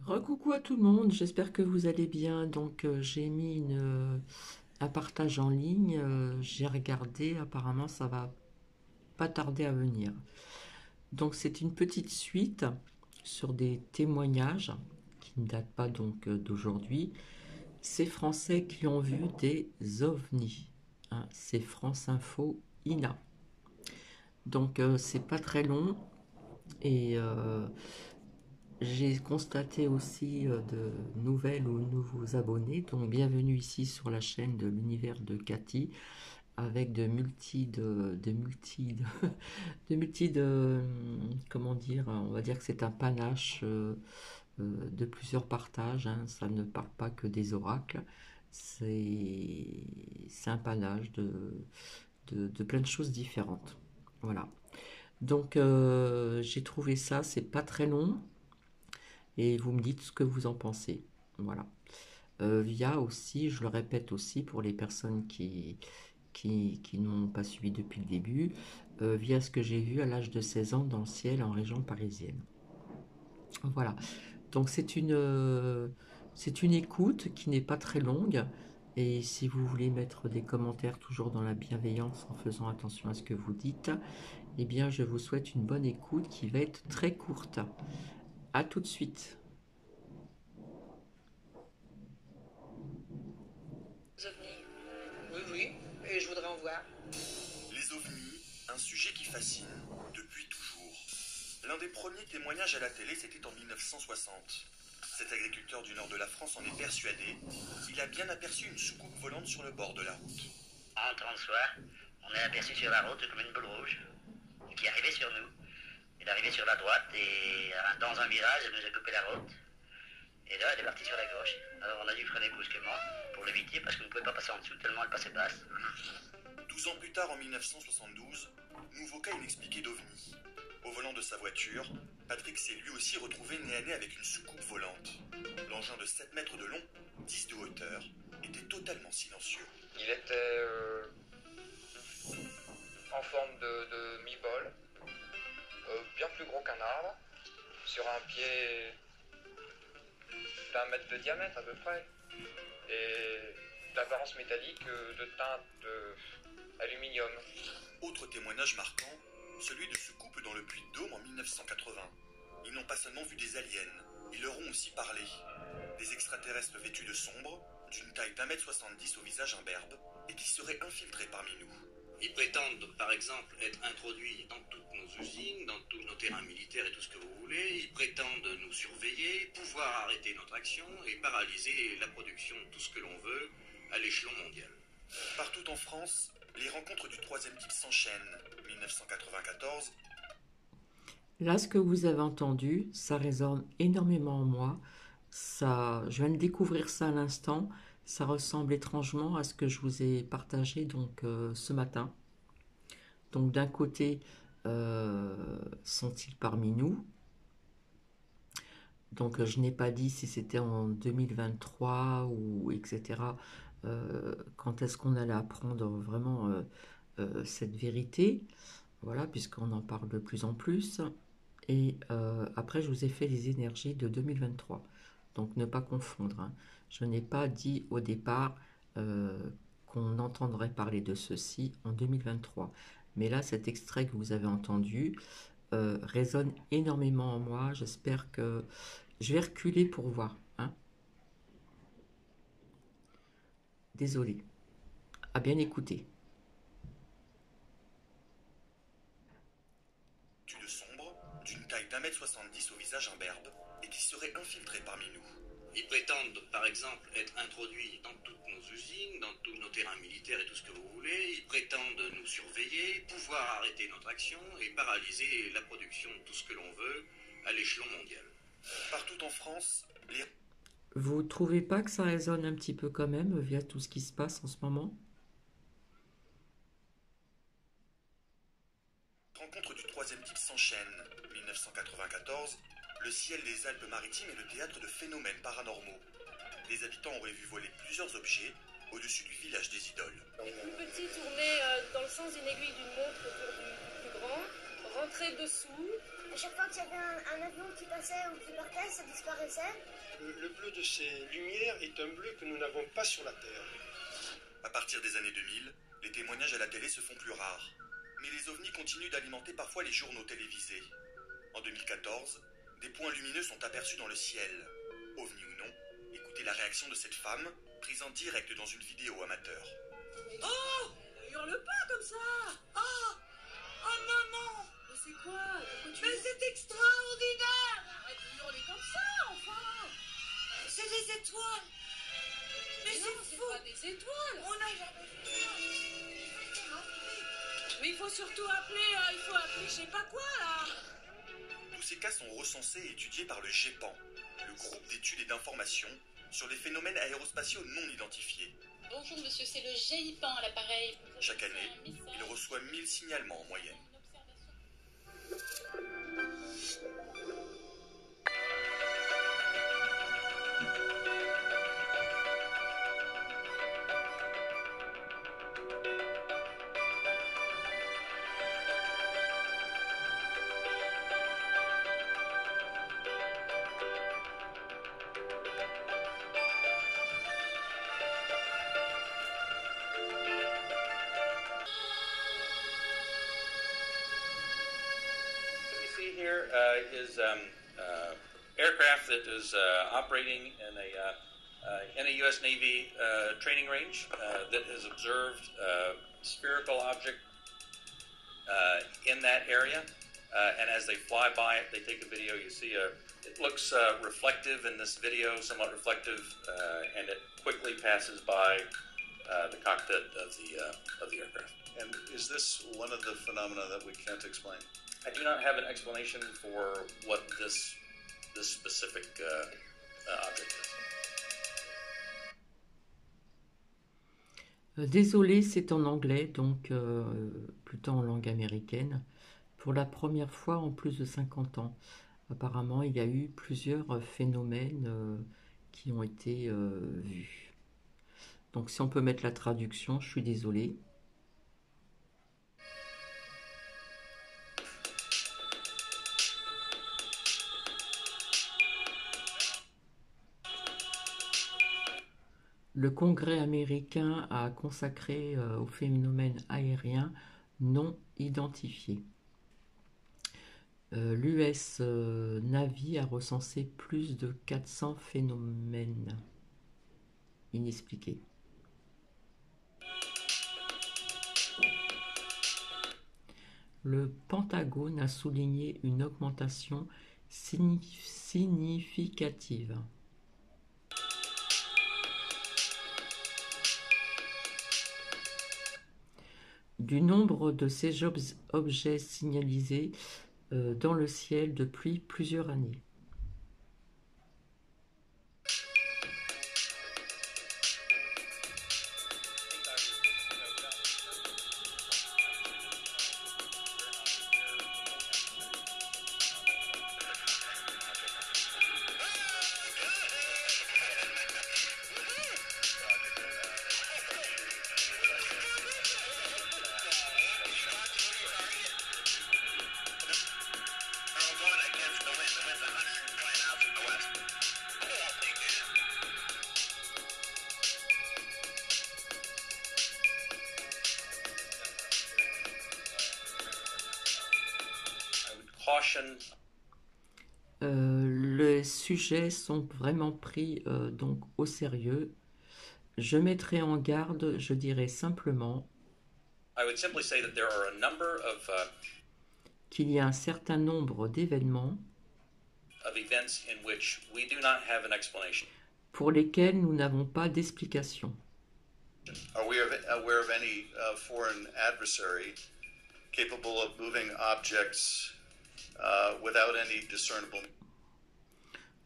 Recoucou à tout le monde, j'espère que vous allez bien. J'ai mis un partage en ligne, j'ai regardé, apparemment ça va pas tarder à venir. Donc c'est une petite suite sur des témoignages qui ne datent pas d'aujourd'hui. Ces Français qui ont vu des ovnis, hein, c'est France Info INA. C'est pas très long et j'ai constaté aussi de nouvelles ou nouveaux abonnés, donc bienvenue ici sur la chaîne de l'univers de Cathy, avec de multi de, comment dire, on va dire que c'est un panache de plusieurs partages, hein, ça ne parle pas que des oracles, c'est un panache de plein de choses différentes. Voilà. J'ai trouvé ça, c'est pas très long, et vous me dites ce que vous en pensez. Voilà. Via aussi, je le répète aussi pour les personnes qui n'ont pas suivi depuis le début, via ce que j'ai vu à l'âge de 16 ans dans le ciel en région parisienne. Voilà. Donc c'est une écoute qui n'est pas très longue. Et si vous voulez mettre des commentaires toujours dans la bienveillance en faisant attention à ce que vous dites, eh bien je vous souhaite une bonne écoute qui va être très courte. A tout de suite. OVNIs. Oui, oui, et je voudrais en voir. Les ovnis, un sujet qui fascine depuis toujours. L'un des premiers témoignages à la télé, c'était en 1960. Cet agriculteur du nord de la France en est persuadé. Il a bien aperçu une soucoupe volante sur le bord de la route. En entrant le soir, on est aperçu sur la route comme une boule rouge qui arrivait sur nous. Elle arrivait sur la droite et dans un virage, elle nous a coupé la route. Et là, elle est partie sur la gauche. Alors on a dû freiner brusquement pour l'éviter parce qu'on ne pouvait pas passer en dessous tellement elle passait basse. 12 ans plus tard, en 1972, nouveau cas inexpliqué d'ovni. Au volant de sa voiture, Patrick s'est lui aussi retrouvé nez à nez avec une soucoupe volante. L'engin de 7 mètres de long, 10 de hauteur, était totalement silencieux. Il était en forme de mi-bol, bien plus gros qu'un arbre, sur un pied d'1 mètre de diamètre à peu près, et d'apparence métallique de teinte aluminium. Autre témoignage marquant, celui de soucoupe dans le Puy de Dôme en 1980. Ils n'ont pas seulement vu des aliens, ils leur ont aussi parlé. Des extraterrestres vêtus de sombre, d'une taille d'1,70 m au visage imberbe, et qui seraient infiltrés parmi nous. Ils prétendent, par exemple, être introduits dans toutes nos usines, dans tous nos terrains militaires et tout ce que vous voulez. Ils prétendent nous surveiller, pouvoir arrêter notre action et paralyser la production de tout ce que l'on veut à l'échelon mondial. Partout en France, les rencontres du troisième type s'enchaînent. 1994. Là, ce que vous avez entendu, ça résonne énormément en moi. Ça, je viens de découvrir ça à l'instant. Ça ressemble étrangement à ce que je vous ai partagé ce matin. Donc d'un côté, sont-ils parmi nous? Donc je n'ai pas dit si c'était en 2023 ou etc. Quand est-ce qu'on allait apprendre vraiment cette vérité? Voilà, puisqu'on en parle de plus en plus. Et après, je vous ai fait les énergies de 2023. Donc ne pas confondre, hein. Je n'ai pas dit au départ qu'on entendrait parler de ceci en 2023. Mais là, cet extrait que vous avez entendu résonne énormément en moi. J'espère que... Je vais reculer pour voir, hein. Désolé. À bien écouter. De sombre, d'une taille d'1,70 m au visage imberbe, et qui seraient infiltrés parmi nous. Ils prétendent, par exemple, être introduits dans toutes nos usines, dans tous nos terrains militaires et tout ce que vous voulez. Ils prétendent nous surveiller, pouvoir arrêter notre action et paralyser la production de tout ce que l'on veut à l'échelon mondial. Partout en France, les Vous trouvez pas que ça résonne un petit peu quand même via tout ce qui se passe en ce moment? rencontres du troisième type s'enchaînent. 1994, le ciel des Alpes-Maritimes est le théâtre de phénomènes paranormaux. Les habitants auraient vu voler plusieurs objets au-dessus du village des idoles. Une petite tournée dans le sens d'une aiguille d'une montre autour du plus grand, rentrer dessous, À chaque fois qu'il y avait un avion qui passait ou qui partait, ça disparaissait. Le bleu de ces lumières est un bleu que nous n'avons pas sur la Terre. À partir des années 2000, les témoignages à la télé se font plus rares. Mais les ovnis continuent d'alimenter parfois les journaux télévisés. En 2014, des points lumineux sont aperçus dans le ciel. OVNI ou non, écoutez la réaction de cette femme, prise en direct dans une vidéo amateur. Oh, hurle pas comme ça. Oh, oh maman. Mais c'est quoi? Mais c'est extraordinaire. Arrête de hurler comme ça, enfin. C'est des étoiles. Mais c'est fou. Pas des étoiles. On n'a jamais vu ça. Mais il faut surtout appeler, je sais pas quoi là. Tous ces cas sont recensés et étudiés par le GEPAN, le groupe d'études et d'information sur les phénomènes aérospatiaux non identifiés. Bonjour monsieur, c'est le GIPAN à l'appareil. Chaque année, il reçoit 1000 signalements en moyenne. Here is aircraft that is operating in a U.S. Navy training range that has observed a spherical object in that area. And as they fly by it, they take a video. You see it looks reflective in this video, somewhat reflective, and it quickly passes by the cockpit of the aircraft. And is this one of the phenomena that we can't explain? I do not have an explanation for what this specific object is. Désolé, c'est en anglais, donc plutôt en langue américaine, pour la première fois en plus de 50 ans. Apparemment, il y a eu plusieurs phénomènes qui ont été vus. Donc si on peut mettre la traduction, je suis désolé. Le Congrès américain a consacré au phénomène aérien non identifié. L'US Navy a recensé plus de 400 phénomènes inexpliqués. Le Pentagone a souligné une augmentation significative. Du nombre de ces objets signalisés dans le ciel depuis plusieurs années. Les sujets sont vraiment pris donc au sérieux. Je mettrai en garde, je dirais simplement qu'il y a un certain nombre d'événements pour lesquels nous n'avons pas d'explication. Are we aware of any foreign adversary capable of moving objects without any discernible?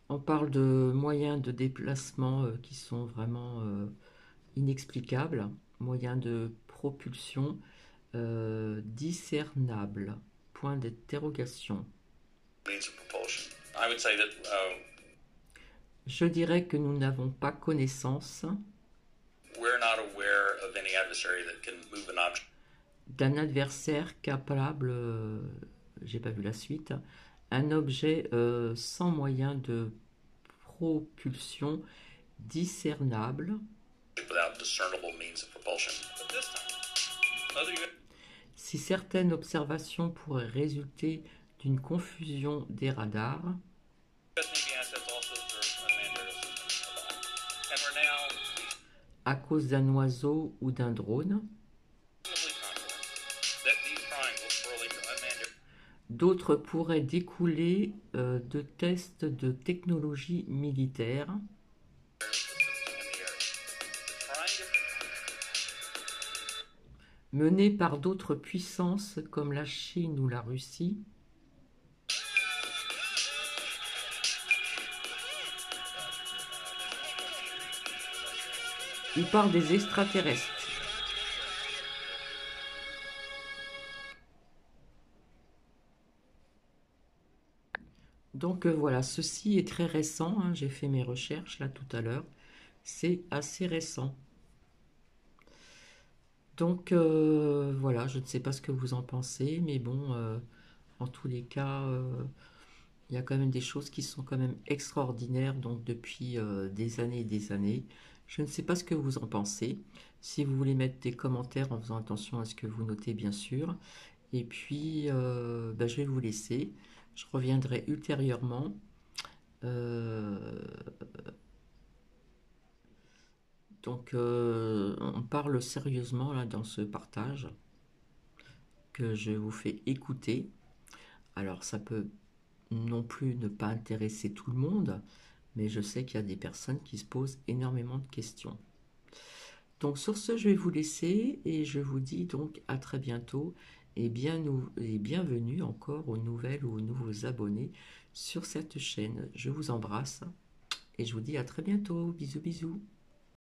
On parle de moyens de déplacement qui sont vraiment inexplicables, moyens de propulsion discernables. Point d'interrogation. Je dirais que nous n'avons pas connaissance d'un adversaire capable, j'ai pas vu la suite, un objet sans moyen de propulsion discernable. Si certaines observations pourraient résulter d'une confusion des radars, à cause d'un oiseau ou d'un drone, d'autres pourraient découler de tests de technologie militaire, menés par d'autres puissances comme la Chine ou la Russie, ou par des extraterrestres. Donc voilà, ceci est très récent, hein, j'ai fait mes recherches là tout à l'heure, c'est assez récent. Donc voilà, je ne sais pas ce que vous en pensez, mais bon, en tous les cas, il y a quand même des choses qui sont quand même extraordinaires, donc depuis des années et des années. Je ne sais pas ce que vous en pensez. Si vous voulez mettre des commentaires en faisant attention à ce que vous notez, bien sûr. Et puis, ben, je vais vous laisser. Je reviendrai ultérieurement. Donc, on parle sérieusement là dans ce partage que je vous fais écouter. Alors, ça peut non plus ne pas intéresser tout le monde, mais je sais qu'il y a des personnes qui se posent énormément de questions. Donc sur ce, je vais vous laisser et je vous dis donc à très bientôt et bienvenue encore aux nouvelles ou aux nouveaux abonnés sur cette chaîne. Je vous embrasse et je vous dis à très bientôt. Bisous bisous.